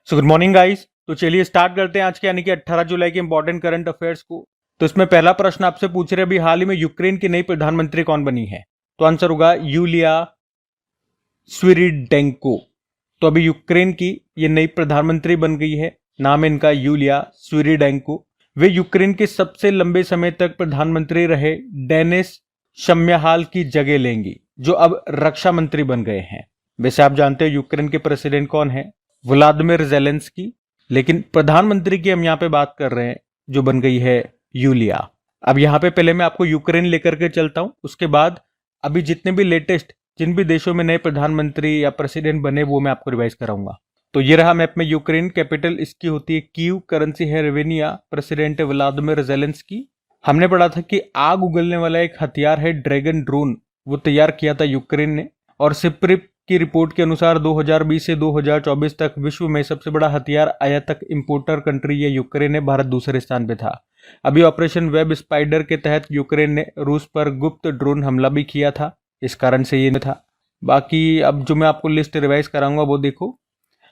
So good morning guys. तो चलिए start करते हैं आज के यानी कि 18 जुलाई के इंपॉर्टेंट करंट अफेयर्स को। तो इसमें पहला प्रश्न आपसे पूछ रहे अभी हाल ही में यूक्रेन की नई प्रधानमंत्री कौन बनी है। तो आंसर होगा यूलिया स्विरिडेंको। तो अभी यूक्रेन की ये नई प्रधानमंत्री बन गई है, नाम इनका यूलिया स्विरिडेंको। वे यूक्रेन के सबसे लंबे समय तक प्रधानमंत्री रहे डेनिस शम्याहाल की जगह लेंगी, जो अब रक्षा मंत्री बन गए हैं। वैसे आप जानते हैं यूक्रेन के प्रेसिडेंट कौन है, व्लादिमीर जेलेंस्की, लेकिन प्रधानमंत्री की हम यहाँ पे बात कर रहे हैं जो बन गई है यूलिया। अब यहाँ पे पहले मैं आपको यूक्रेन लेकर के चलता हूँ, उसके बाद अभी जितने भी लेटेस्ट जिन भी देशों में नए प्रधानमंत्री या प्रेसिडेंट बने वो मैं आपको रिवाइज कराऊंगा। तो ये रहा मैप में यूक्रेन, कैपिटल इसकी होती है कीव, करेंसी है रेवेनिया, प्रेसिडेंट है व्लादिमीर जेलेंस्की। हमने पढ़ा था कि आग उगलने वाला एक हथियार है ड्रैगन ड्रोन, वो तैयार किया था यूक्रेन ने। और सिप्रिप की रिपोर्ट के अनुसार 2020 से 2024 तक विश्व में सबसे बड़ा हथियार आयातक इंपोर्टर कंट्री ये यूक्रेन है, भारत दूसरे स्थान पे था। अभी ऑपरेशन वेब स्पाइडर के तहत यूक्रेन ने रूस पर गुप्त ड्रोन हमला भी किया था, इस कारण से ये था। बाकी अब जो मैं आपको लिस्ट रिवाइज कराऊंगा वो देखो।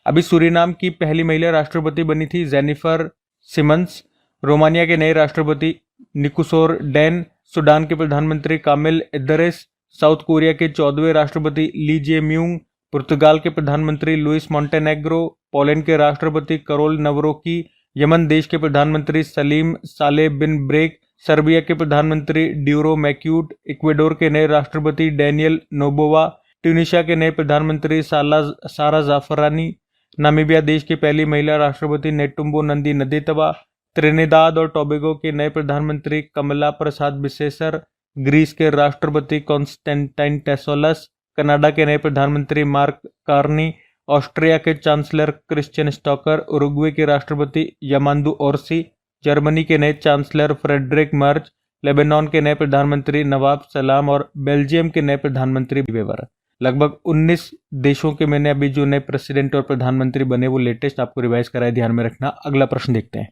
अभी सूरीनाम की पहली महिला राष्ट्रपति बनी थी जेनिफर सिमंस, रोमानिया के नए राष्ट्रपति निकुसोर डैन, सूडान के प्रधानमंत्री कामिल इदरिस, साउथ कोरिया के 14वें राष्ट्रपति ली जे म्यूंग, पुर्तगाल के प्रधानमंत्री लुइस मॉन्टेनेग्रो, पोलैंड के राष्ट्रपति करोल नवरोकी, यमन देश के प्रधानमंत्री सलीम साले बिन ब्रेक, सर्बिया के प्रधानमंत्री ड्यूरो मैक्यूट, इक्वेडोर के नए राष्ट्रपति डैनियल नोबोवा, ट्यूनिशिया के नए प्रधानमंत्री सारा जाफरानी, नामीबिया देश की पहली महिला राष्ट्रपति नेटुम्बो नंदी नदेतवा, त्रिनिदाद और टोबैगो के नए प्रधानमंत्री कमला प्रसाद बिसेसर, ग्रीस के राष्ट्रपति कॉन्स्टेंटाइन टेसोलस, कनाडा के नए प्रधानमंत्री मार्क कार्नी, ऑस्ट्रिया के चांसलर क्रिश्चियन स्टॉकर, उरुग्वे के राष्ट्रपति यमांदू ओरसी, जर्मनी के नए चांसलर फ्रेडरिक मर्च, लेबनान के नए प्रधानमंत्री नवाब सलाम और बेल्जियम के नए प्रधानमंत्री वेवर। लगभग 19 देशों के मैंने अभी जो नए प्रेसिडेंट और प्रधानमंत्री बने वो लेटेस्ट आपको रिवाइज कराए, ध्यान में रखना। अगला प्रश्न देखते हैं।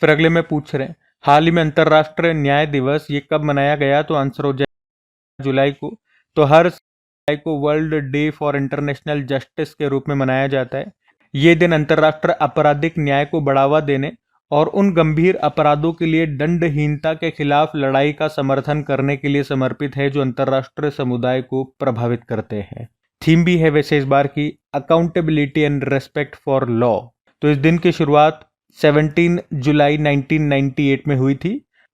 फिर अगले में पूछ रहे हैं हाल ही में अंतर्राष्ट्रीय न्याय दिवस ये कब मनाया गया। तो आंसर हो जाए जुलाई को। तो हर जुलाई को world day for international justice के रूप में मनाया जाता है। ये दिन अंतर्राष्ट्रीय आपराधिक न्याय को बढ़ावा देने और उन गंभीर अपराधों के लिए दंडहीनता के खिलाफ लड़ाई का समर्थन करने के लिए समर्पित है जो अंतर्राष्ट्रीय समुदाय को प्रभावित करते हैं। थीम भी है वैसे इस बार की accountability and respect for law. तो इस दिन की शुरुआत 17 जुलाई 1998 में हुई थी,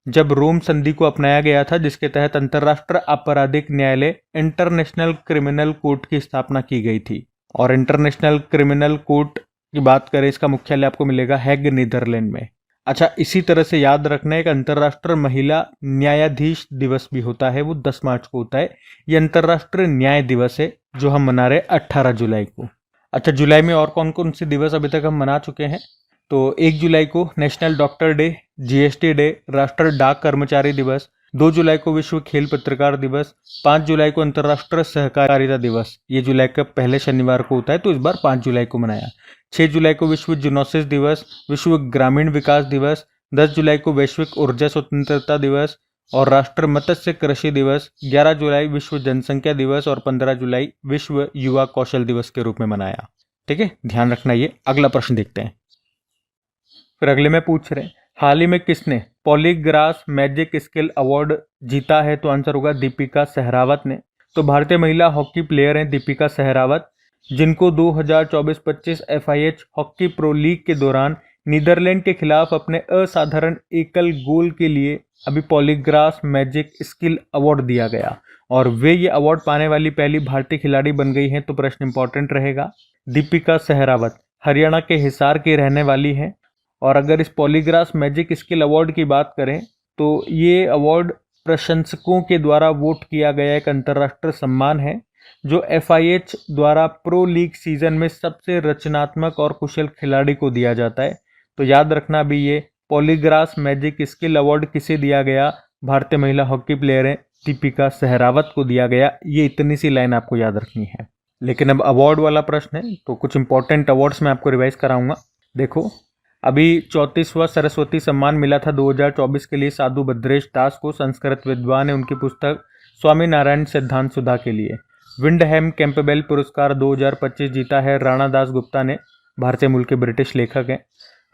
जब रोम संधि को अपनाया गया था, जिसके तहत अंतर्राष्ट्रीय आपराधिक न्यायालय इंटरनेशनल क्रिमिनल कोर्ट की स्थापना की गई थी। और इंटरनेशनल क्रिमिनल कोर्ट की बात करें, इसका मुख्यालय आपको मिलेगा हैग, नीदरलैंड में। अच्छा, इसी तरह से याद रखना एक अंतर्राष्ट्रीय महिला न्यायाधीश दिवस भी होता है, वो 10 मार्च को होता है। ये अंतर्राष्ट्रीय न्याय दिवस है जो हम मना रहे 18 जुलाई को। अच्छा, जुलाई में और कौन कौन से दिवस अभी तक हम मना चुके हैं। तो 1 जुलाई को national doctor day, GST day, राष्ट्रीय डाक कर्मचारी दिवस, 2 जुलाई को विश्व खेल पत्रकार दिवस, 5 जुलाई को अंतर्राष्ट्रीय सहकारिता दिवस, ये जुलाई का पहले शनिवार को होता है तो इस बार 5 जुलाई को मनाया। 6 जुलाई को विश्व जूनोसिस दिवस, विश्व ग्रामीण विकास दिवस, 10 जुलाई को वैश्विक ऊर्जा स्वतंत्रता दिवस और राष्ट्रीय मत्स्य कृषि दिवस, 11 जुलाई विश्व जनसंख्या दिवस और 15 जुलाई विश्व युवा कौशल दिवस के रूप में मनाया। ठीक है, ध्यान रखना ये। अगला प्रश्न देखते हैं। फिर अगले में पूछ रहे हैं हाल ही में किसने पॉलीग्राफ मैजिक स्किल अवार्ड जीता है। तो आंसर होगा दीपिका सहरावत ने। तो भारतीय महिला हॉकी प्लेयर हैं दीपिका सहरावत, जिनको 2024-25 FIH हॉकी प्रो लीग के दौरान नीदरलैंड के खिलाफ अपने असाधारण एकल गोल के लिए अभी पॉलीग्राफ मैजिक स्किल अवार्ड दिया गया और वे ये अवार्ड पाने वाली पहली भारतीय खिलाड़ी बन गई हैं। तो प्रश्न इंपॉर्टेंट रहेगा। दीपिका सहरावत हरियाणा के हिसार की रहने वाली हैं और अगर इस पॉलीग्राफ मैजिक स्किल अवार्ड की बात करें तो ये अवार्ड प्रशंसकों के द्वारा वोट किया गया एक अंतर्राष्ट्रीय सम्मान है जो FIH द्वारा प्रो लीग सीजन में सबसे रचनात्मक और कुशल खिलाड़ी को दिया जाता है। तो याद रखना भी ये पॉलीग्राफ मैजिक स्किल अवार्ड किसे दिया गया, भारतीय महिला हॉकी प्लेयर है दीपिका सहरावत को दिया गया। ये इतनी सी लाइन आपको याद रखनी है। लेकिन अब अवार्ड वाला प्रश्न है तो कुछ इंपॉर्टेंट अवार्ड्स मैं आपको रिवाइज कराऊंगा। देखो, अभी 34वां सरस्वती सम्मान मिला था 2024 के लिए साधु भद्रेश दास को, संस्कृत विद्वान है, उनकी पुस्तक स्वामी नारायण सिद्धांत सुधा के लिए। विंडहैम कैंपबेल पुरस्कार 2025 जीता है राणा दास गुप्ता ने। भारतीय मूल के ब्रिटिश लेखक हैं।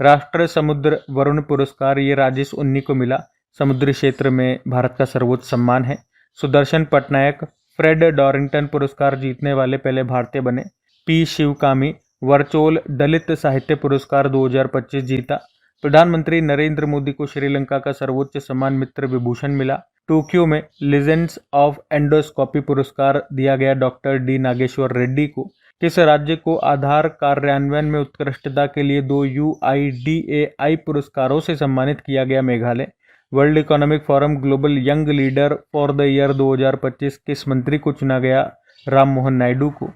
राष्ट्र समुद्र वरुण पुरस्कार ये राजेश उन्नी को मिला। समुद्री क्षेत्र में भारत का सर्वोच्च सम्मान है। सुदर्शन पटनायक फ्रेड डॉरिंगटन पुरस्कार जीतने वाले पहले भारतीय बने। पी शिवकामी वर्चोल दलित साहित्य पुरस्कार 2025 जीता। प्रधानमंत्री नरेंद्र मोदी को श्रीलंका का सर्वोच्च सम्मान मित्र विभूषण मिला। टोक्यो में लीजेंड्स ऑफ एंडोस्कोपी पुरस्कार दिया गया डॉक्टर डी नागेश्वर रेड्डी को। किस राज्य को आधार कार्यान्वयन में उत्कृष्टता के लिए 2 UIDAI पुरस्कारों से सम्मानित किया गया? Meghalaya. World economic forum global young leader for the year 2025 किस मंत्री को चुना गया? राम मोहन नायडू को।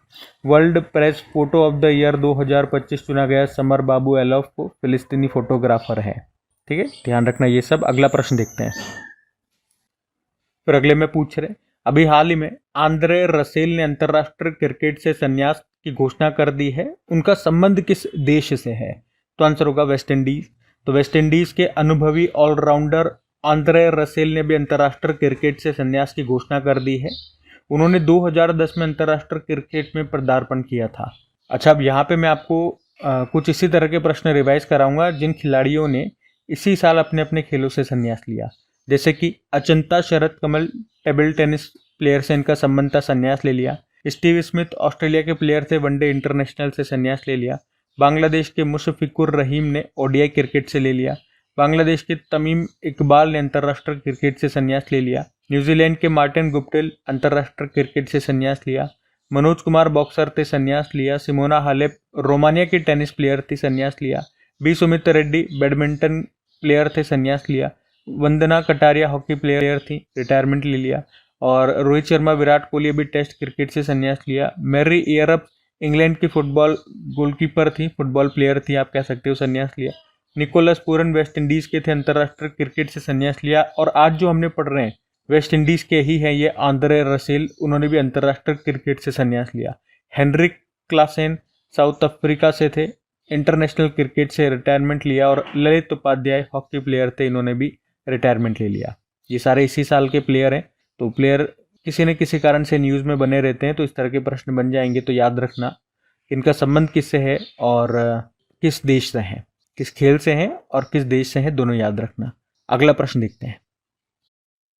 World press photo of the year 2025 चुना गया समर बाबू एलॉफ को, फिलिस्तीनी फोटोग्राफर है। ठीक है, ध्यान रखना ये सब। अगला प्रश्न देखते हैं। फिर अगले में पूछ रहे, अभी हाल ही में आंद्रे रसेल ने अंतरराष्ट्रीय क्रिकेट से संन्यास की घोषणा कर दी है। उनका संबंध किस देश से है? तो आंसर होगा वेस्ट इंडीज। तो वेस्ट इंडीज के अनुभवी ऑलराउंडर आंद्रे रसेल ने भी अंतरराष्ट्रीय क्रिकेट से संन्यास की घोषणा कर दी है। उन्होंने 2010 में अंतरराष्ट्रीय क्रिकेट में पदार्पण किया था। अच्छा, अब यहाँ पे मैं आपको कुछ इसी तरह के प्रश्न रिवाइज कराऊंगा जिन खिलाड़ियों ने इसी साल अपने अपने खेलों से संन्यास लिया। जैसे कि अचंता शरद कमल टेबल टेनिस प्लेयर से इनका संबंध था, संन्यास ले लिया। स्टीव स्मिथ ऑस्ट्रेलिया के प्लेयर थे, वनडे इंटरनेशनल से संन्यास ले लिया। बांग्लादेश के मुशफिकुर रहीम ने ODI क्रिकेट से ले लिया। बांग्लादेश के तमीम इकबाल ने अंतर्राष्ट्रीय क्रिकेट से संन्यास ले लिया। न्यूजीलैंड के मार्टिन गुप्टिल अंतर्राष्ट्रीय क्रिकेट से संन्यास लिया। मनोज कुमार बॉक्सर थे, संन्यास लिया। सिमोना हालेप रोमानिया की टेनिस प्लेयर थी, संन्यास लिया। B Sumeeth Reddy badminton player थे, संन्यास लिया। वंदना कटारिया हॉकी प्लेयर थी, रिटायरमेंट ले लिया। और रोहित शर्मा विराट कोहली भी टेस्ट क्रिकेट से संन्यास लिया। मैरी एयरअप इंग्लैंड की फुटबॉल गोलकीपर थी, फुटबॉल प्लेयर थी आप कह सकते हो, संन्यास लिया। निकोलस पूरन वेस्ट इंडीज के थे, अंतर्राष्ट्रीय क्रिकेट से संन्यास लिया। और आज जो हमने पढ़ रहे हैं वेस्ट इंडीज के ही हैं, ये आंद्रे रसेल, उन्होंने भी अंतर्राष्ट्रीय क्रिकेट से संन्यास लिया। हेनरिक क्लासेन साउथ अफ्रीका से थे, इंटरनेशनल क्रिकेट से रिटायरमेंट लिया। और ललित उपाध्याय हॉकी प्लेयर थे, इन्होंने भी रिटायरमेंट ले लिया। ये सारे इसी साल के प्लेयर हैं। तो प्लेयर किसी न किसी कारण से न्यूज़ में बने रहते हैं, तो इस तरह के प्रश्न बन जाएंगे। तो याद रखना इनका संबंध किससे है और किस देश से है, किस खेल से है और किस देश से है, दोनों याद रखना। अगला प्रश्न देखते हैं।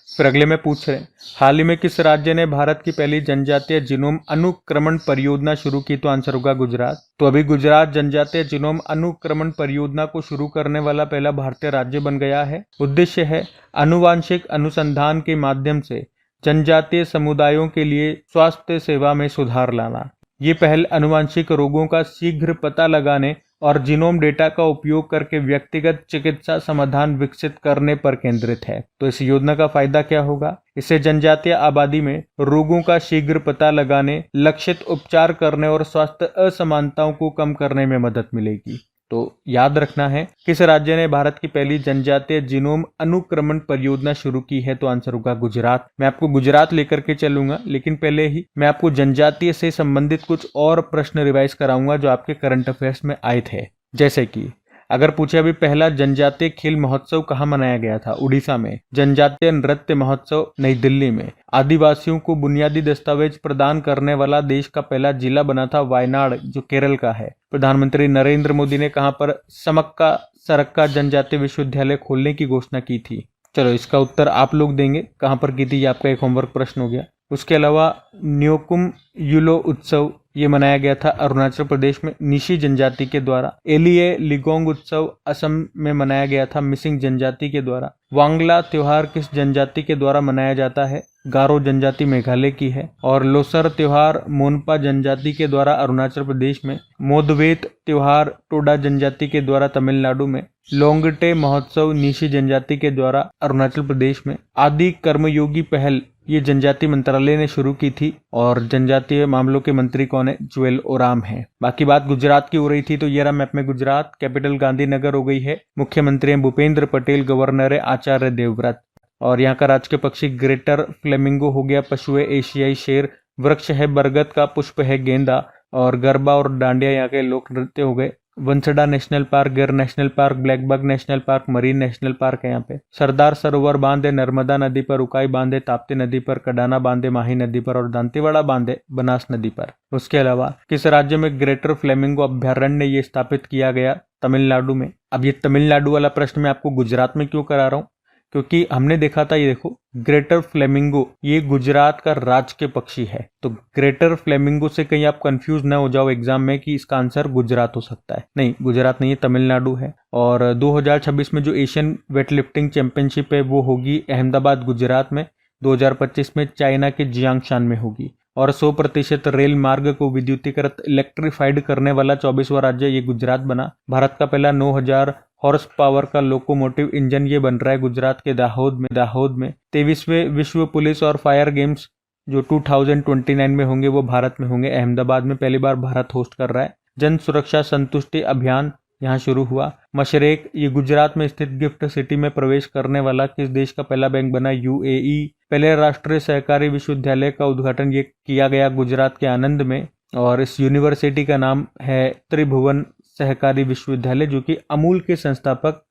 फिर अगले में पूछ रहे हैं, हाल ही में किस राज्य ने भारत की पहली जनजातीय जीनोम अनुक्रमण परियोजना शुरू की? तो आंसर होगा गुजरात। तो अभी गुजरात जनजातीय जीनोम अनुक्रमण परियोजना को शुरू करने वाला पहला भारतीय राज्य बन गया है। उद्देश्य है आनुवांशिक अनुसंधान के माध्यम से जनजातीय समुदायों के लिए स्वास्थ्य सेवा में सुधार लाना। ये पहल आनुवांशिक रोगों का शीघ्र पता लगाने और जीनोम डेटा का उपयोग करके व्यक्तिगत चिकित्सा समाधान विकसित करने पर केंद्रित है। तो इस योजना का फायदा क्या होगा? इससे जनजातीय आबादी में रोगों का शीघ्र पता लगाने, लक्षित उपचार करने और स्वास्थ्य असमानताओं को कम करने में मदद मिलेगी। तो याद रखना है किस राज्य ने भारत की पहली जनजातीय जीनोम अनुक्रमण परियोजना शुरू की है? तो आंसर होगा गुजरात। मैं आपको गुजरात लेकर के चलूंगा, लेकिन पहले ही मैं आपको जनजातीय से संबंधित कुछ और प्रश्न रिवाइज कराऊंगा जो आपके करंट अफेयर्स में आए थे। जैसे कि अगर पूछे अभी पहला जनजातीय खेल महोत्सव कहाँ मनाया गया था? उड़ीसा में। जनजातीय नृत्य महोत्सव नई दिल्ली में। आदिवासियों को बुनियादी दस्तावेज प्रदान करने वाला देश का पहला जिला बना था वायनाड, जो केरल का है। प्रधानमंत्री नरेंद्र मोदी ने कहां पर समक्का सरक्का जनजातीय विश्वविद्यालय खोलने की घोषणा की थी? चलो इसका उत्तर आप लोग देंगे, कहां पर की थी, ये आपका एक होमवर्क प्रश्न हो गया। उसके अलावा न्योकुम युलो उत्सव ये मनाया गया था अरुणाचल प्रदेश में निशी जनजाति के द्वारा। एलिये लिगोंग उत्सव असम में मनाया गया था मिसिंग जनजाति के द्वारा। वांगला त्योहार किस जनजाति के द्वारा मनाया जाता है? गारो जनजाति मेघालय की है। और लोसर त्योहार मोनपा जनजाति के द्वारा अरुणाचल प्रदेश में। मोदवेत त्योहार टोडा जनजाति के द्वारा तमिलनाडु में। लोंगटे महोत्सव निशी जनजाति के द्वारा अरुणाचल प्रदेश में। आदि कर्मयोगी पहल ये जनजाति मंत्रालय ने शुरू की थी और जनजातीय मामलों के मंत्री कौन है? जुएल ओराम है। बाकी बात गुजरात की हो रही थी, तो ये रहा मैप में गुजरात। कैपिटल गांधीनगर हो गई है। मुख्यमंत्री हैं भूपेंद्र पटेल, गवर्नर है आचार्य देवव्रत। और यहाँ का राजकीय पक्षी ग्रेटर फ्लेमिंगो हो गया। पशु है एशियाई शेर। वृक्ष है बरगद का, पुष्प है गेंदा। और गरबा और डांडिया यहाँ के लोक नृत्य हो गए। वंसडा नेशनल पार्क, गिर national park, blackbuck national park, marine national Park है यहाँ पे। सरदार सरोवर बांध है नर्मदा नदी पर, उकाई बांध है ताप्ती नदी पर, कडाना बांध है माही नदी पर और दांतीवाड़ा बांध है बनास नदी पर। उसके अलावा किस राज्य में ग्रेटर फ्लेमिंगो अभ्यारण्य ये स्थापित किया गया? तमिलनाडु में। अब ये तमिलनाडु वाला प्रश्न मैं आपको गुजरात में क्यों करा रहा हूँ, क्योंकि हमने देखा था, ये देखो ग्रेटर फ्लेमिंगो ये गुजरात का राज के पक्षी है। तो ग्रेटर फ्लेमिंगो से कहीं आप कंफ्यूज ना हो जाओ एग्जाम में कि इसका आंसर गुजरात हो सकता है। नहीं, गुजरात नहीं है, तमिलनाडु है। और 2026 में जो एशियन वेटलिफ्टिंग चैंपियनशिप है वो होगी अहमदाबाद गुजरात में। 2025 में चाइना के जियांगशान में होगी। और 100% रेल मार्ग को विद्युतीकृत इलेक्ट्रीफाइड करने वाला 24वां राज्य ये गुजरात बना। भारत का पहला 9000 हॉर्स पावर का लोकोमोटिव इंजन ये बन रहा है गुजरात के दाहोद में। 23वें विश्व पुलिस और फायर गेम्स जो 2029 में होंगे वो भारत में होंगे। अहमदाबाद में पहली बार भारत होस्ट कर रहा है। जन सुरक्षा संतुष्टि अभियान यहाँ शुरू हुआ। मशरेक ये गुजरात में स्थित गिफ्ट सिटी में प्रवेश करने वाला किस देश का पहला बैंक बना? यूएई। पहले राष्ट्रीय सहकारी विश्वविद्यालय का उद्घाटन ये किया गया गुजरात के आनंद में और इस यूनिवर्सिटी का नाम है त्रिभुवन सहकारी विश्वविद्यालय, जो कि अमूल के संस्थापक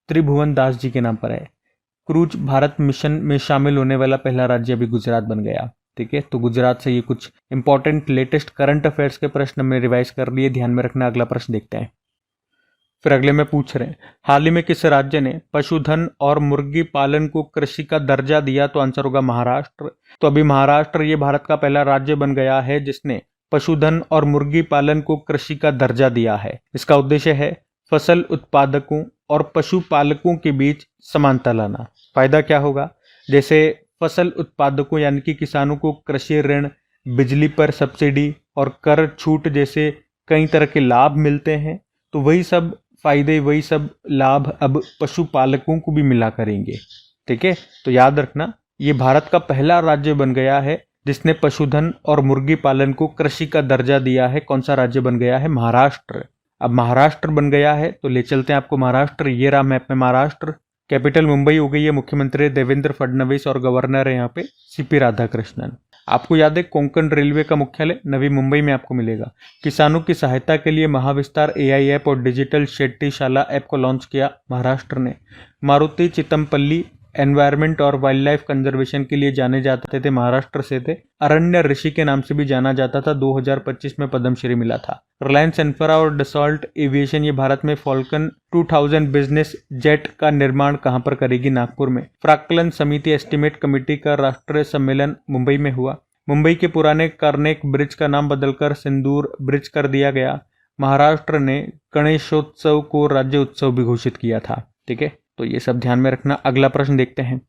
त्रिभुवन दास जी के नाम पर है। क्रूज भारत मिशन में शामिल होने वाला पहला राज्य अभी गुजरात बन गया। ठीक है, तो गुजरात से ये कुछ इंपॉर्टेंट लेटेस्ट करंट अफेयर्स के प्रश्न हमने रिवाइज कर लिए, ध्यान में रखना। अगला प्रश्न देखते हैं। फिर अगले में पूछ रहे हैं, हाल ही में किस राज्य ने पशुधन और मुर्गी पालन को कृषि का दर्जा दिया? तो आंसर होगा महाराष्ट्र। तो अभी महाराष्ट्र ये भारत का पहला राज्य बन गया है जिसने पशुधन और मुर्गी पालन को कृषि का दर्जा दिया है। इसका उद्देश्य है फसल उत्पादकों और पशुपालकों के बीच समानता लाना। फायदा क्या होगा? जैसे फसल उत्पादकों यानी कि किसानों को कृषि ऋण, बिजली पर सब्सिडी और कर छूट जैसे कई तरह के लाभ मिलते हैं, तो वही सब फायदे, वही सब लाभ अब पशुपालकों को भी मिला करेंगे। ठीक है, तो याद रखना ये भारत का पहला राज्य बन गया है जिसने पशुधन और मुर्गी पालन को कृषि का दर्जा दिया है। कौन सा राज्य बन गया है? महाराष्ट्र। अब महाराष्ट्र बन गया है तो ले चलते हैं आपको महाराष्ट्र। ये रहा मैप में महाराष्ट्र। कैपिटल मुंबई हो गई है, मुख्यमंत्री देवेंद्र फडणवीस और गवर्नर है यहाँ पे सीपी राधाकृष्णन। आपको याद है कोंकण रेलवे का मुख्यालय नवी मुंबई में आपको मिलेगा। किसानों की सहायता के लिए महाविस्तार एआई ऐप और डिजिटल शेट्टीशाला ऐप को लॉन्च किया महाराष्ट्र ने। मारुति चितमपल्ली एनवायरमेंट और वाइल्ड लाइफ कंजर्वेशन के लिए जाने जाते थे, महाराष्ट्र से थे। अरण्य ऋषि के नाम से भी जाना जाता था। 2025 में पद्मश्री मिला था। रिलायंस इंफ्रा और डसॉल्ट एविएशन ये भारत में फॉल्कन 2000 बिजनेस जेट का निर्माण कहां पर करेगी? नागपुर में। प्राक्कलन समिति एस्टीमेट कमेटी का राष्ट्रीय सम्मेलन मुंबई में हुआ। मुंबई के पुराने कर्नेक ब्रिज का नाम बदलकर सिंदूर ब्रिज कर दिया गया। महाराष्ट्र ने गणेशोत्सव को राज्य उत्सव भी घोषित किया था। ठीक है, तो ये सब ध्यान में रखना। अगला प्रश्न देखते हैं।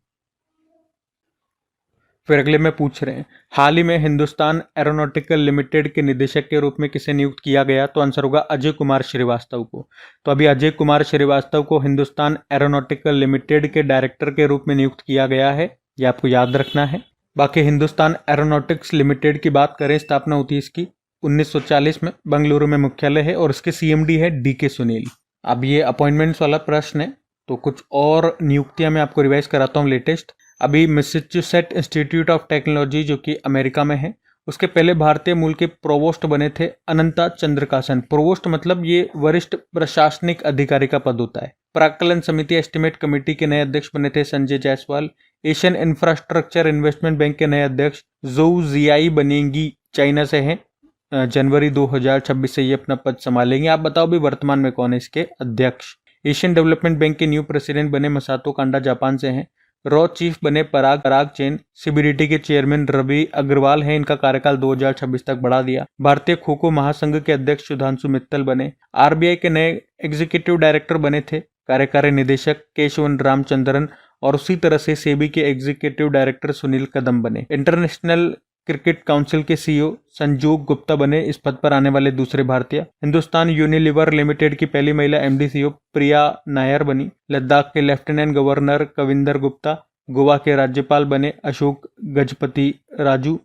फिर अगले में पूछ रहे हैं, हाल ही में हिंदुस्तान एरोनॉटिकल लिमिटेड के निदेशक के रूप में किसे नियुक्त किया गया? तो आंसर होगा अजय कुमार श्रीवास्तव को। तो अभी अजय कुमार श्रीवास्तव को हिंदुस्तान एरोनॉटिकल लिमिटेड के डायरेक्टर के रूप में नियुक्त किया गया है, ये आपको याद रखना है। बाकी हिंदुस्तान एरोनॉटिक्स लिमिटेड की बात करें, स्थापना होती है इसकी 1940 में, बेंगलुरु में मुख्यालय है और इसके सीएमडी है डीके सुनील। अब ये अपॉइंटमेंट्स वाला प्रश्न है तो कुछ और नियुक्तियां मैं आपको रिवाइज कराता हूँ लेटेस्ट। अभी मैसेच्यूसेट इंस्टीट्यूट ऑफ टेक्नोलॉजी जो कि अमेरिका में है, उसके पहले भारतीय मूल के प्रोवोस्ट बने थे अनंता चंद्रकासन। प्रोवोस्ट मतलब ये वरिष्ठ प्रशासनिक अधिकारी का पद होता है। प्राक्कलन समिति एस्टीमेट कमेटी के नए अध्यक्ष बने थे Sanjay Jaiswal. Asian infrastructure investment bank के नए अध्यक्ष जोउ जियाई बनेंगी, चाइना से हैं। जनवरी 2026 से ये अपना पद संभालेंगे। आप बताओ भी वर्तमान में कौन है इसके अध्यक्ष? एशियन डेवलपमेंट बैंक के न्यू प्रेसिडेंट बने मसातो कांडा, जापान से हैं। रॉ चीफ बने पराग चेन। सीबीडीटी के चेयरमैन रवि अग्रवाल हैं, इनका कार्यकाल 2026 तक बढ़ा दिया। भारतीय खो खो महासंघ के अध्यक्ष सुधांशु मित्तल बने। आरबीआई के नए एग्जीक्यूटिव डायरेक्टर बने थे कार्यकारी निदेशक केशवन रामचंद्रन, और उसी तरह से सेबी के एग्जीक्यूटिव डायरेक्टर सुनील कदम बने। इंटरनेशनल क्रिकेट काउंसिल के सीईओ संजोग गुप्ता बने इस पद पर आने वाले दूसरे भारतीय। हिंदुस्तान यूनिलीवर लिमिटेड की पहली महिला एमडी सीईओ प्रिया नायर बनी। लद्दाख के लेफ्टिनेंट गवर्नर कविंदर गुप्ता। गोवा के राज्यपाल बने अशोक गजपति राजू,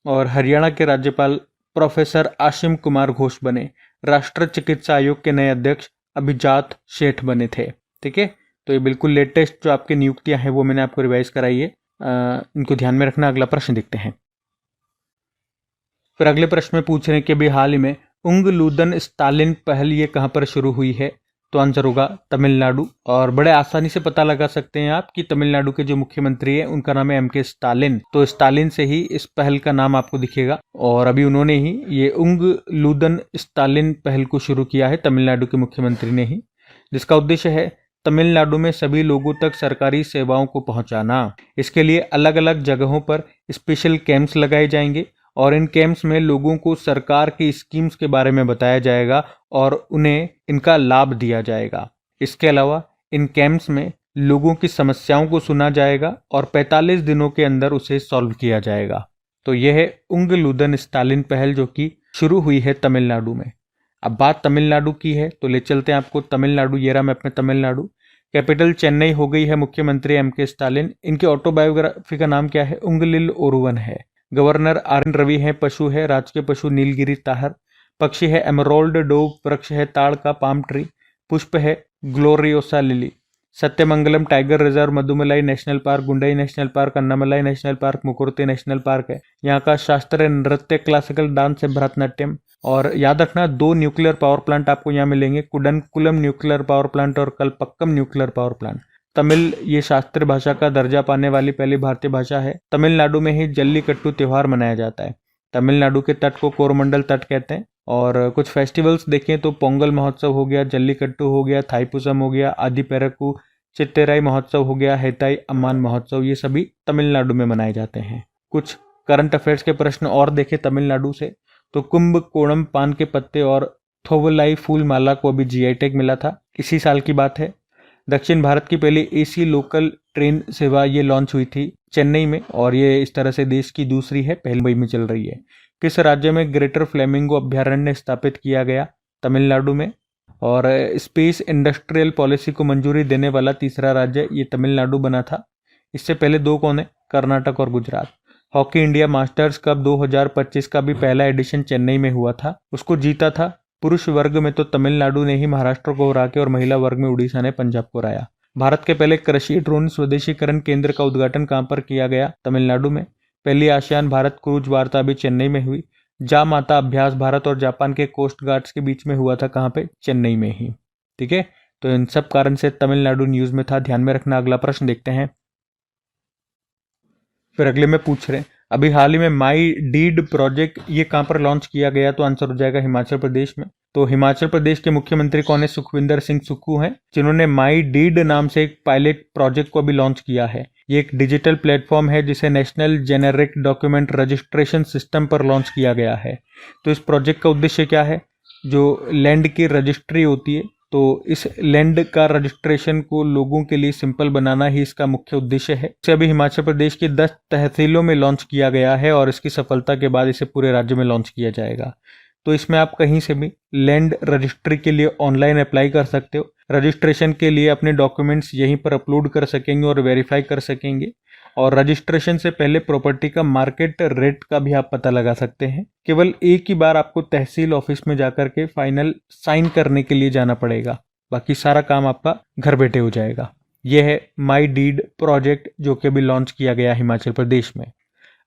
और हरियाणा के राज्यपाल प्रोफेसर आशिम कुमार घोष बने। राष्ट्रीय चिकित्सा आयोग के नए अध्यक्ष अभिजात शेठ बने थे। ठीक है, तो ये बिल्कुल लेटेस्ट जो आपकी नियुक्तियां हैं वो मैंने आपको रिवाइज कराई है, इनको ध्यान में रखना। अगला प्रश्न देखते हैं। फिर अगले प्रश्न में पूछ रहे हैं कि अभी हाल ही में उंगलूदन स्टालिन पहल ये कहाँ पर शुरू हुई है? तो आंसर होगा तमिलनाडु। और बड़े आसानी से पता लगा सकते हैं आप कि तमिलनाडु के जो मुख्यमंत्री है उनका नाम है एम के स्टालिन। तो स्टालिन से ही इस पहल का नाम आपको दिखेगा और अभी उन्होंने ही ये उंगलूदन स्टालिन पहल को शुरू किया है, तमिलनाडु के मुख्यमंत्री ने ही, जिसका उद्देश्य है तमिलनाडु में सभी लोगों तक सरकारी सेवाओं को पहुंचाना। इसके लिए अलग अलग जगहों पर स्पेशल कैंप्स लगाए जाएंगे और इन कैंप्स में लोगों को सरकार की स्कीम्स के बारे में बताया जाएगा और उन्हें इनका लाभ दिया जाएगा। इसके अलावा इन कैंप्स में लोगों की समस्याओं को सुना जाएगा और 45 दिनों के अंदर उसे सॉल्व किया जाएगा। तो यह है उंगलूदन स्टालिन पहल जो कि शुरू हुई है तमिलनाडु में। अब बात तमिलनाडु की है तो ले चलते हैं आपको तमिलनाडु, ये रहा मैप में तमिलनाडु। कैपिटल चेन्नई हो गई है, मुख्यमंत्री एम के स्टालिन। इनकी ऑटोबायोग्राफी का नाम क्या है? उंगलिल ओरुवन है। गवर्नर आर एन रवि है। पशु है राजकीय पशु नीलगिरी ताहर। पक्षी है एमरोल्ड डोव। वृक्ष है ताड़ का पाम ट्री। पुष्प है gloriosa lily. Sathyamangalam tiger reserve, Mudumalai National Park, Guindy National Park, Anamalai National Park, Mukurthi National Park है। यहाँ का शास्त्रीय नृत्य क्लासिकल डांस है भरतनाट्यम। और याद रखना 2 न्यूक्लियर पावर प्लांट आपको यहाँ मिलेंगे, कुडनकुलम न्यूक्लियर पावर प्लांट और Kalpakkam nuclear power plant. Tamil ये शास्त्रीय भाषा का दर्जा पाने वाली पहली भारतीय भाषा है। तमिलनाडु में ही जल्लीकट्टू त्योहार मनाया जाता है। तमिलनाडु के तट को कोरोमंडल तट कहते हैं। और कुछ फेस्टिवल्स देखें तो पोंगल महोत्सव हो गया, जल्लीकट्टू हो गया, थाईपुसम हो गया, आदि पेरकू, चित्तेराई महोत्सव हो गया, हेताई अम्मान महोत्सव, ये सभी तमिलनाडु में मनाए जाते हैं। कुछ करंट अफेयर्स के प्रश्न और देखें तमिलनाडु से तो कुंभकोणम पान के पत्ते और थोवलाई फूल माला को अभी जीआई टैग मिला था, इसी साल की बात है। दक्षिण भारत की पहली एसी लोकल ट्रेन सेवा ये लॉन्च हुई थी चेन्नई में और ये इस तरह से देश की दूसरी है, पहली मुंबई में चल रही है। किस राज्य में ग्रेटर फ्लेमिंगो अभ्यारण्य स्थापित किया गया? तमिलनाडु में। और स्पेस इंडस्ट्रियल पॉलिसी को मंजूरी देने वाला तीसरा राज्य ये तमिलनाडु बना था। इससे पहले 2 कौन है? कर्नाटक और Gujarat. Hockey India masters cup 2025 का भी पहला एडिशन चेन्नई में हुआ था, उसको जीता था पुरुष वर्ग में तो तमिलनाडु ने ही महाराष्ट्र को हरा के और महिला वर्ग में उड़ीसा ने पंजाब को हराया। भारत के पहले कृषि ड्रोन स्वदेशीकरण केंद्र का उद्घाटन कहां पर किया गया? तमिलनाडु में। पहली आसियान भारत क्रूज वार्ता भी चेन्नई में हुई। जा माता अभ्यास भारत और जापान के कोस्ट गार्ड्स के बीच में हुआ था, कहां पे? चेन्नई में ही। ठीक है, तो इन सब कारण से तमिलनाडु न्यूज में था, ध्यान में रखना। अगला प्रश्न देखते हैं। फिर अगले में पूछ रहे हैं अभी हाल ही में माई डीड प्रोजेक्ट ये कहां पर लॉन्च किया गया? तो आंसर हो जाएगा हिमाचल प्रदेश में। तो हिमाचल प्रदेश के मुख्यमंत्री कौन है? सुखविंदर सिंह सुक्खू हैं, जिन्होंने माई डीड नाम से एक पायलट प्रोजेक्ट को अभी लॉन्च किया है। ये एक डिजिटल प्लेटफॉर्म है जिसे national generic document registration system पर लॉन्च किया गया है। तो इस प्रोजेक्ट का उद्देश्य क्या है? जो लैंड की रजिस्ट्री होती है तो इस लैंड का रजिस्ट्रेशन को लोगों के लिए सिंपल बनाना ही इसका मुख्य उद्देश्य है। इसे अभी हिमाचल प्रदेश की 10 तहसीलों में लॉन्च किया गया है और इसकी सफलता के बाद इसे पूरे राज्य में लॉन्च किया जाएगा। तो इसमें आप कहीं से भी लैंड रजिस्ट्री के लिए ऑनलाइन अप्लाई कर सकते हो। रजिस्ट्रेशन के लिए अपने डॉक्यूमेंट्स यहीं पर अपलोड कर सकेंगे और वेरीफाई कर सकेंगे। और रजिस्ट्रेशन से पहले प्रॉपर्टी का मार्केट रेट का भी आप पता लगा सकते हैं। केवल एक ही बार आपको तहसील ऑफिस में जाकर के फाइनल साइन करने के लिए जाना पड़ेगा, बाकी सारा काम आपका घर बैठे हो जाएगा। यह है माई डीड प्रोजेक्ट जो कि अभी लॉन्च किया गया हिमाचल प्रदेश में।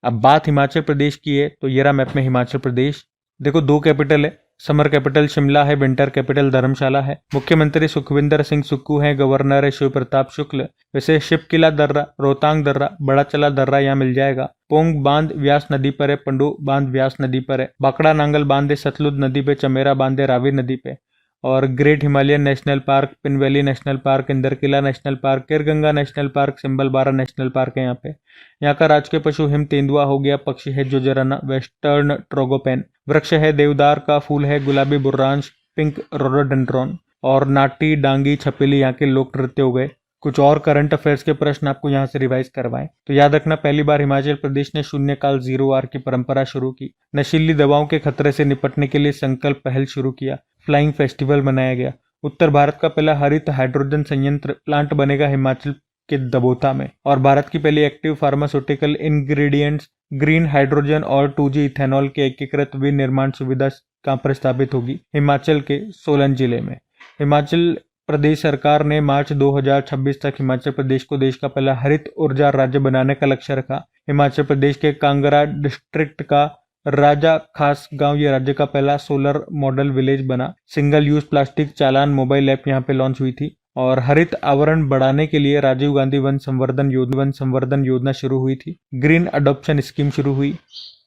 अब बात हिमाचल प्रदेश की है तो ये रहा मैप में हिमाचल प्रदेश। देखो 2 कैपिटल है, समर कैपिटल शिमला है, विंटर कैपिटल धर्मशाला है। मुख्यमंत्री सुखविंदर सिंह सुक्खू हैं, गवर्नर है शिव प्रताप शुक्ल। वैसे शिवकिला दर्रा, रोहतांग दर्रा, बड़ा चला दर्रा यहाँ मिल जाएगा। पोंग बांध व्यास नदी पर है, पंडो बांध व्यास नदी पर है। बाकड़ा नांगल बांध है सतलुज नदी पे, चमेरा बांध है रावी नदी पे। और Great Himalayan National Park, Pin Valley National Park, Inderkilla National Park, Kheerganga National Park, Simbalbara National Park है यहाँ पे। यहाँ का राजकीय पशु हिम तेंदुआ हो गया। पक्षी है जोजराना वेस्टर्न ट्रोगोपेन। वृक्ष है देवदार का। फूल है गुलाबी बुर्रांश, पिंक रोडोडेंड्रॉन। और नाटी डांगी छपेली यहाँ के लोक नृत्य हो गए। कुछ और करंट अफेयर्स के प्रश्न आपको यहाँ से रिवाइज करवाएं तो याद रखना, पहली बार हिमाचल प्रदेश ने शून्यकाल 0 आवर की परंपरा शुरू की। नशीली दवाओं के खतरे से निपटने के लिए संकल्प पहल शुरू किया। फ्लाइंग फेस्टिवल मनाया गया। उत्तर भारत का पहला हरित हाइड्रोजन संयंत्र प्लांट बनेगा हिमाचल के दबोता में। और भारत की पहली active pharmaceutical ingredients green hydrogen और 2G इथेनॉल के एकीकृत विनिर्माण सुविधा कहां पर स्थापित होगी? हिमाचल के सोलन जिले में। हिमाचल प्रदेश सरकार ने मार्च 2026 तक हिमाचल प्रदेश को देश का पहला हरित ऊर्जा राज्य बनाने का लक्ष्य रखा। हिमाचल प्रदेश के कांगड़ा डिस्ट्रिक्ट का राजा खास गांव ये राज्य का पहला सोलर मॉडल विलेज बना। सिंगल यूज प्लास्टिक चालान मोबाइल ऐप यहाँ पे लॉन्च हुई थी। और हरित आवरण बढ़ाने के लिए राजीव गांधी वन संवर्धन योजना शुरू हुई थी। ग्रीन अडॉप्शन स्कीम शुरू हुई।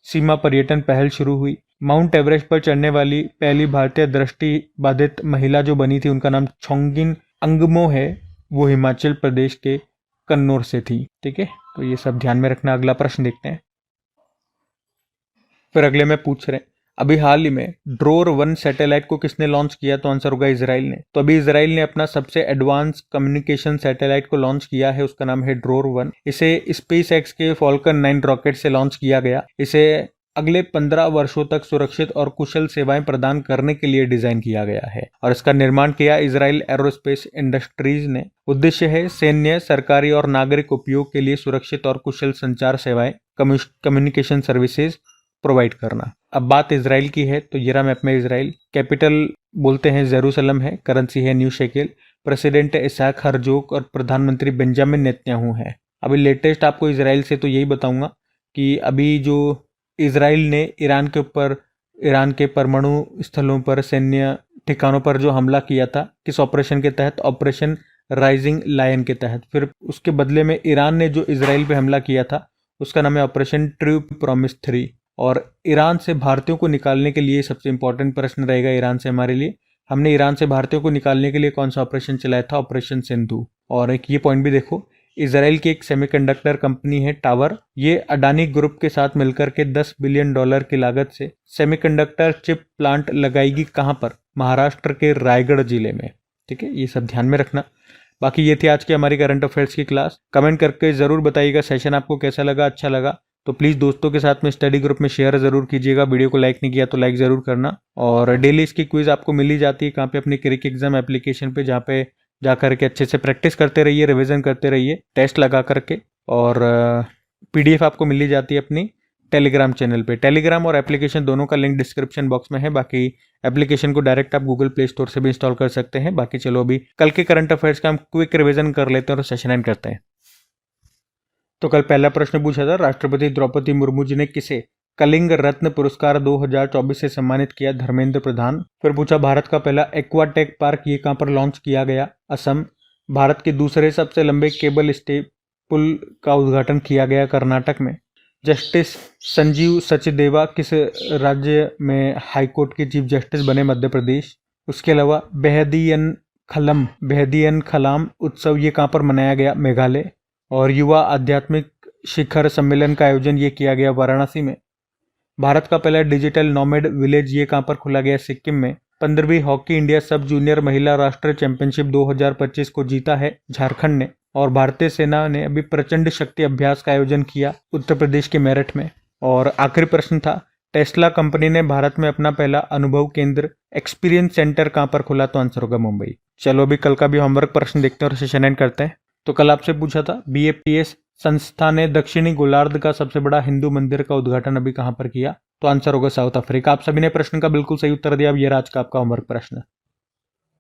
सीमा पर्यटन पहल शुरू हुई। माउंट एवरेस्ट पर चढ़ने वाली पहली भारतीय दृष्टि बाधित महिला जो बनी थी उनका नाम छोंगिन अंगमो है, वो हिमाचल प्रदेश के कन्नौर से थी। ठीक है, तो ये सब ध्यान में रखना। अगला प्रश्न देखते हैं। फिर अगले में पूछ रहे हैं अभी हाल ही में ड्रोर 1 सैटेलाइट को किसने लॉन्च किया, तो आंसर होगा इजराइल ने। तो अभी इजराइल ने अपना सबसे एडवांस कम्युनिकेशन सैटेलाइट को लॉन्च किया है, उसका नाम है ड्रोर 1। इसे स्पेस एक्स के फॉल्कन 9 रॉकेट से लॉन्च किया गया। इसे अगले 15 वर्षों तक सुरक्षित और कुशल सेवाएं प्रदान करने के लिए डिजाइन किया गया है और इसका निर्माण किया इजराइल एरोस्पेस इंडस्ट्रीज ने। उद्देश्य है सैन्य, सरकारी और नागरिक उपयोग के लिए सुरक्षित और कुशल संचार सेवाएं, कम्युनिकेशन सर्विसेज प्रोवाइड करना। अब बात इजराइल की है तो ये रहा मैप में इजराइल। कैपिटल बोलते हैं जेरूसलम है, करेंसी है new shekel, president Isaac Herzog और प्रधानमंत्री बेंजामिन नेतन्याहू है। अभी लेटेस्ट आपको इजराइल से तो यही बताऊंगा कि अभी जो इजराइल ने ईरान के परमाणु स्थलों पर, सैन्य ठिकानों पर जो हमला किया था, किस ऑपरेशन के तहत, ऑपरेशन राइजिंग लायन के तहत। फिर उसके बदले में ईरान ने जो इजराइल पे हमला किया था उसका नाम है ऑपरेशन ट्रू प्रॉमिस 3। और ईरान से भारतीयों को निकालने के लिए सबसे इंपॉर्टेंट प्रश्न रहेगा ईरान से हमारे लिए, हमने ईरान से भारतीयों को निकालने के लिए कौन सा ऑपरेशन चलाया था, ऑपरेशन सिंधु। और एक ये पॉइंट भी देखो, इजराइल की एक सेमीकंडक्टर कंपनी है टावर, ये अडानी ग्रुप के साथ मिलकर के $10 बिलियन की लागत से सेमीकंडक्टर चिप प्लांट लगाएगी। कहां पर? महाराष्ट्र के रायगढ़ जिले में। ठीक है, ये सब ध्यान में रखना। बाकी ये थी आज की हमारी करंट अफेयर्स की क्लास। कमेंट करके जरूर बताइएगा सेशन आपको कैसा लगा, अच्छा लगा तो प्लीज दोस्तों के साथ में स्टडी ग्रुप में शेयर जरूर कीजिएगा। वीडियो को लाइक नहीं किया तो लाइक जरूर करना। और डेली इसकी क्विज आपको मिल ही जाती है कहाँ पे, अपनी क्रिक एग्जाम एप्लीकेशन पे, जहाँ पे जा करके अच्छे से प्रैक्टिस करते रहिए, रिवीजन करते रहिए, टेस्ट लगा करके। और पीडीएफ आपको मिल ही जाती है अपनी टेलीग्राम चैनल पे। टेलीग्राम और एप्लीकेशन दोनों का लिंक डिस्क्रिप्शन बॉक्स में है। बाकी एप्लीकेशन को डायरेक्ट आप गूगल प्ले स्टोर से भी इंस्टॉल कर सकते हैं। बाकी चलो अभी कल के करंट अफेयर्स का हम क्विक रिवीजन कर लेते हैं और सेशन एंड करते हैं। तो कल पहला प्रश्न पूछा था, राष्ट्रपति द्रौपदी मुर्मू जी ने किसे कलिंग रत्न पुरस्कार 2024 से सम्मानित किया? धर्मेंद्र प्रधान। फिर पूछा भारत का पहला एक्वाटेक पार्क ये कहां पर लॉन्च किया गया? असम। भारत के दूसरे सबसे लंबे केबल स्टे पुल का उद्घाटन किया गया कर्नाटक में। जस्टिस संजीव सचदेवा किस राज्य में हाईकोर्ट के चीफ जस्टिस बने? मध्य प्रदेश। उसके अलावा बेहदियन खलाम उत्सव ये कहां पर मनाया गया? मेघालय। और युवा आध्यात्मिक शिखर सम्मेलन का आयोजन ये किया गया वाराणसी में। भारत का पहला डिजिटल नोमैड विलेज ये कहां पर खोला गया? सिक्किम में। 15वीं हॉकी इंडिया सब जूनियर महिला राष्ट्रीय चैंपियनशिप 2025 को जीता है झारखंड ने। और भारतीय सेना ने अभी प्रचंड शक्ति अभ्यास का आयोजन किया उत्तर प्रदेश के मेरठ में। और आखिरी प्रश्न था, टेस्ला कंपनी ने भारत में अपना पहला अनुभव केंद्र एक्सपीरियंस सेंटर कहां पर खोला? तो आंसर होगा मुंबई। चलो अभी कल का भी होमवर्क प्रश्न देखते हैं और सेशन एंड करते हैं। तो कल आपसे पूछा था, बीएपटीएस संस्था ने दक्षिणी गोलार्ध का सबसे बड़ा हिंदू मंदिर का उद्घाटन अभी कहां पर किया? तो आंसर होगा साउथ अफ्रीका। आप सभी ने प्रश्न का बिल्कुल सही उत्तर दिया। अब ये आज का आपका होमवर्क प्रश्न।